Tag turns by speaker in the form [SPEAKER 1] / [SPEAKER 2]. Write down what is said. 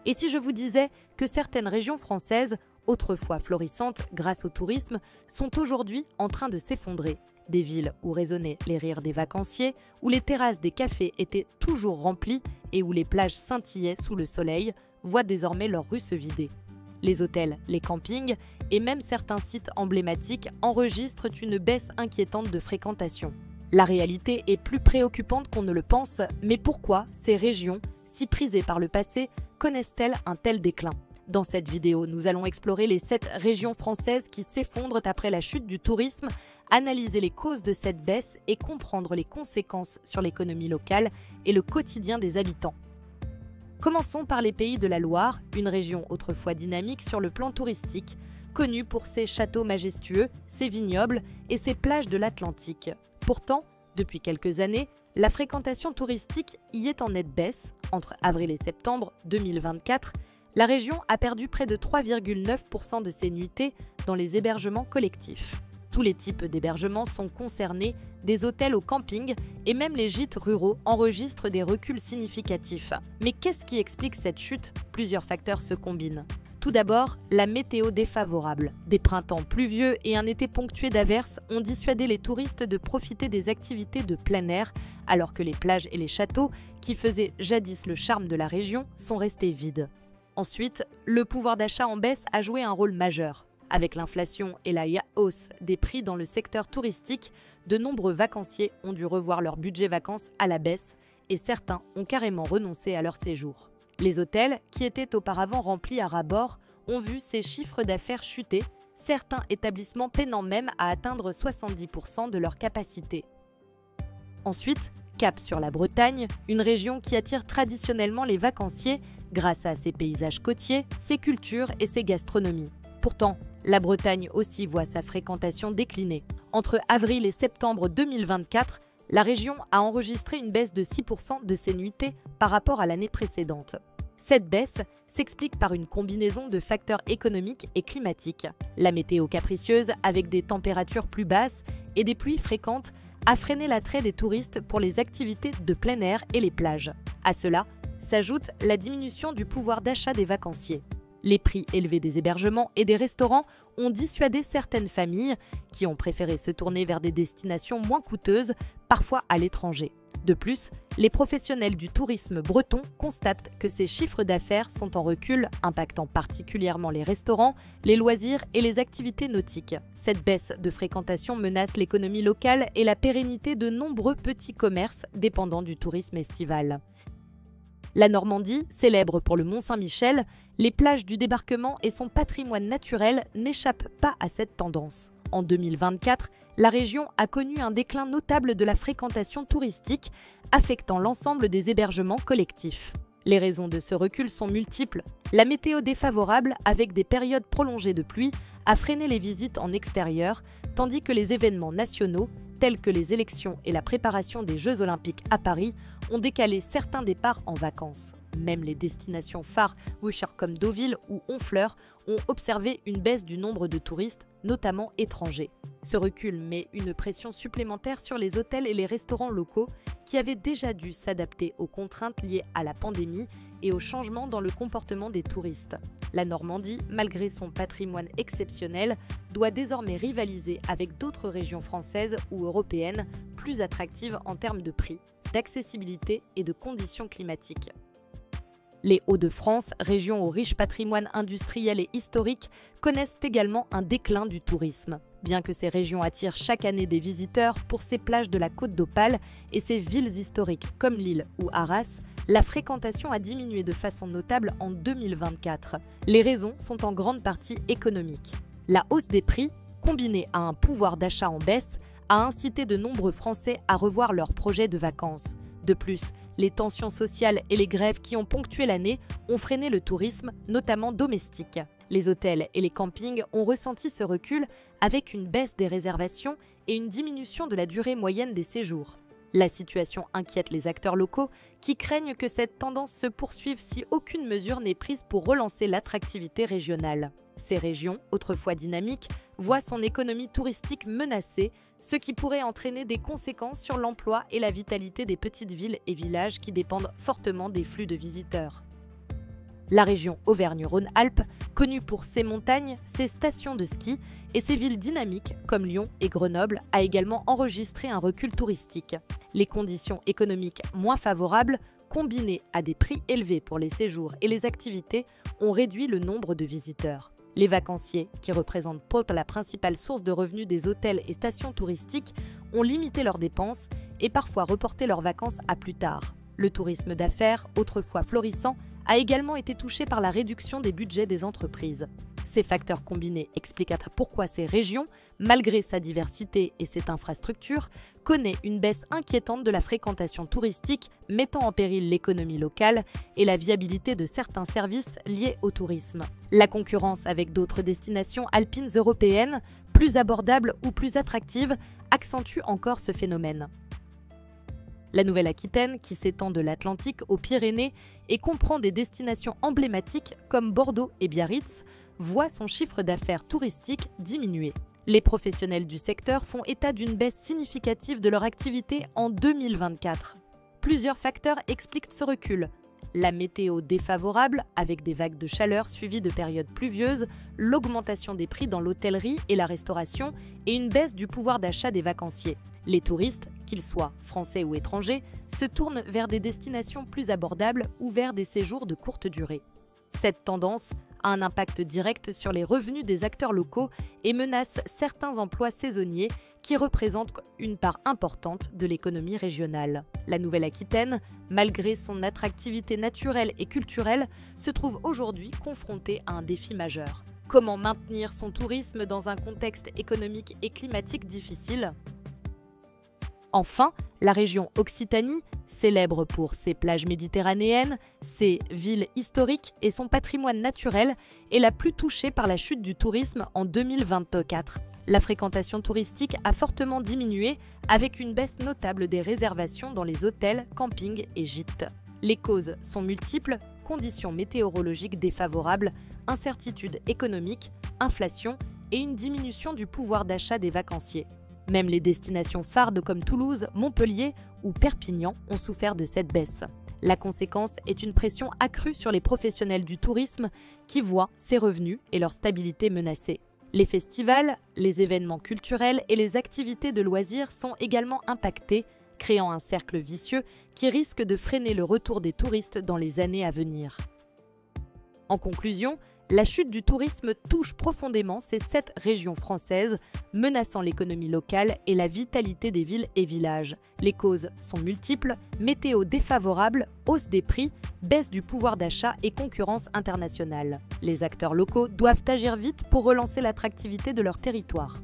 [SPEAKER 1] Et si je vous disais que certaines régions françaises, autrefois florissantes grâce au tourisme, sont aujourd'hui en train de s'effondrer? Des villes où résonnaient les rires des vacanciers, où les terrasses des cafés étaient toujours remplies et où les plages scintillaient sous le soleil, voient désormais leurs rues se vider. Les hôtels, les campings et même certains sites emblématiques enregistrent une baisse inquiétante de fréquentation. La réalité est plus préoccupante qu'on ne le pense, mais pourquoi ces régions, si prisées par le passé, connaissent-elles un tel déclin? Dans cette vidéo, nous allons explorer les 7 régions françaises qui s'effondrent après la chute du tourisme, analyser les causes de cette baisse et comprendre les conséquences sur l'économie locale et le quotidien des habitants. Commençons par les Pays de la Loire, une région autrefois dynamique sur le plan touristique, connue pour ses châteaux majestueux, ses vignobles et ses plages de l'Atlantique. Pourtant, depuis quelques années, la fréquentation touristique y est en nette baisse. Entre avril et septembre 2024, la région a perdu près de 3,9% de ses nuitées dans les hébergements collectifs. Tous les types d'hébergements sont concernés, des hôtels au camping et même les gîtes ruraux enregistrent des reculs significatifs. Mais qu'est-ce qui explique cette chute? Plusieurs facteurs se combinent. Tout d'abord, la météo défavorable. Des printemps pluvieux et un été ponctué d'averses ont dissuadé les touristes de profiter des activités de plein air, alors que les plages et les châteaux, qui faisaient jadis le charme de la région, sont restés vides. Ensuite, le pouvoir d'achat en baisse a joué un rôle majeur. Avec l'inflation et la hausse des prix dans le secteur touristique, de nombreux vacanciers ont dû revoir leur budget vacances à la baisse et certains ont carrément renoncé à leur séjour. Les hôtels, qui étaient auparavant remplis à ras-bord, ont vu ces chiffres d'affaires chuter, certains établissements peinant même à atteindre 70% de leur capacité. Ensuite, cap sur la Bretagne, une région qui attire traditionnellement les vacanciers grâce à ses paysages côtiers, ses cultures et ses gastronomies. Pourtant, la Bretagne aussi voit sa fréquentation décliner. Entre avril et septembre 2024, la région a enregistré une baisse de 6% de ses nuitées par rapport à l'année précédente. Cette baisse s'explique par une combinaison de facteurs économiques et climatiques. La météo capricieuse, avec des températures plus basses et des pluies fréquentes, a freiné l'attrait des touristes pour les activités de plein air et les plages. À cela s'ajoute la diminution du pouvoir d'achat des vacanciers. Les prix élevés des hébergements et des restaurants ont dissuadé certaines familles qui ont préféré se tourner vers des destinations moins coûteuses, parfois à l'étranger. De plus, les professionnels du tourisme breton constatent que ces chiffres d'affaires sont en recul, impactant particulièrement les restaurants, les loisirs et les activités nautiques. Cette baisse de fréquentation menace l'économie locale et la pérennité de nombreux petits commerces dépendants du tourisme estival. La Normandie, célèbre pour le Mont-Saint-Michel, les plages du débarquement et son patrimoine naturel n'échappent pas à cette tendance. En 2024, la région a connu un déclin notable de la fréquentation touristique, affectant l'ensemble des hébergements collectifs. Les raisons de ce recul sont multiples. La météo défavorable, avec des périodes prolongées de pluie, a freiné les visites en extérieur, tandis que les événements nationaux, tels que les élections et la préparation des Jeux Olympiques à Paris, ont décalé certains départs en vacances. Même les destinations phares, comme Deauville ou Honfleur, ont observé une baisse du nombre de touristes, notamment étrangers. Ce recul met une pression supplémentaire sur les hôtels et les restaurants locaux qui avaient déjà dû s'adapter aux contraintes liées à la pandémie et aux changements dans le comportement des touristes. La Normandie, malgré son patrimoine exceptionnel, doit désormais rivaliser avec d'autres régions françaises ou européennes plus attractives en termes de prix, d'accessibilité et de conditions climatiques. Les Hauts-de-France, région au riche patrimoine industriel et historique, connaissent également un déclin du tourisme. Bien que ces régions attirent chaque année des visiteurs pour ses plages de la Côte d'Opale et ses villes historiques comme Lille ou Arras, la fréquentation a diminué de façon notable en 2024. Les raisons sont en grande partie économiques. La hausse des prix, combinée à un pouvoir d'achat en baisse, a incité de nombreux Français à revoir leurs projets de vacances. De plus, les tensions sociales et les grèves qui ont ponctué l'année ont freiné le tourisme, notamment domestique. Les hôtels et les campings ont ressenti ce recul avec une baisse des réservations et une diminution de la durée moyenne des séjours. La situation inquiète les acteurs locaux qui craignent que cette tendance se poursuive si aucune mesure n'est prise pour relancer l'attractivité régionale. Ces régions, autrefois dynamiques, voient son économie touristique menacée, ce qui pourrait entraîner des conséquences sur l'emploi et la vitalité des petites villes et villages qui dépendent fortement des flux de visiteurs. La région Auvergne-Rhône-Alpes, connue pour ses montagnes, ses stations de ski et ses villes dynamiques comme Lyon et Grenoble, a également enregistré un recul touristique. Les conditions économiques moins favorables, combinées à des prix élevés pour les séjours et les activités, ont réduit le nombre de visiteurs. Les vacanciers, qui représentent pourtant la principale source de revenus des hôtels et stations touristiques, ont limité leurs dépenses et parfois reporté leurs vacances à plus tard. Le tourisme d'affaires, autrefois florissant, a également été touché par la réduction des budgets des entreprises. Ces facteurs combinés expliquent pourquoi ces régions, malgré sa diversité et cette infrastructure, connaît une baisse inquiétante de la fréquentation touristique, mettant en péril l'économie locale et la viabilité de certains services liés au tourisme. La concurrence avec d'autres destinations alpines européennes, plus abordables ou plus attractives, accentue encore ce phénomène. La Nouvelle-Aquitaine, qui s'étend de l'Atlantique aux Pyrénées et comprend des destinations emblématiques comme Bordeaux et Biarritz, voit son chiffre d'affaires touristique diminuer. Les professionnels du secteur font état d'une baisse significative de leur activité en 2024. Plusieurs facteurs expliquent ce recul. La météo défavorable, avec des vagues de chaleur suivies de périodes pluvieuses, l'augmentation des prix dans l'hôtellerie et la restauration et une baisse du pouvoir d'achat des vacanciers. Les touristes, qu'ils soient français ou étrangers, se tournent vers des destinations plus abordables ou vers des séjours de courte durée. Cette tendance a un impact direct sur les revenus des acteurs locaux et menace certains emplois saisonniers qui représentent une part importante de l'économie régionale. La Nouvelle-Aquitaine, malgré son attractivité naturelle et culturelle, se trouve aujourd'hui confrontée à un défi majeur. Comment maintenir son tourisme dans un contexte économique et climatique difficile ? Enfin, la région Occitanie, célèbre pour ses plages méditerranéennes, ses villes historiques et son patrimoine naturel, est la plus touchée par la chute du tourisme en 2024. La fréquentation touristique a fortement diminué, avec une baisse notable des réservations dans les hôtels, campings et gîtes. Les causes sont multiples: conditions météorologiques défavorables, incertitudes économiques, inflation et une diminution du pouvoir d'achat des vacanciers. Même les destinations phares comme Toulouse, Montpellier ou Perpignan ont souffert de cette baisse. La conséquence est une pression accrue sur les professionnels du tourisme qui voient ses revenus et leur stabilité menacés. Les festivals, les événements culturels et les activités de loisirs sont également impactés, créant un cercle vicieux qui risque de freiner le retour des touristes dans les années à venir. En conclusion, la chute du tourisme touche profondément ces 7 régions françaises, menaçant l'économie locale et la vitalité des villes et villages. Les causes sont multiples: météo défavorable, hausse des prix, baisse du pouvoir d'achat et concurrence internationale. Les acteurs locaux doivent agir vite pour relancer l'attractivité de leur territoire.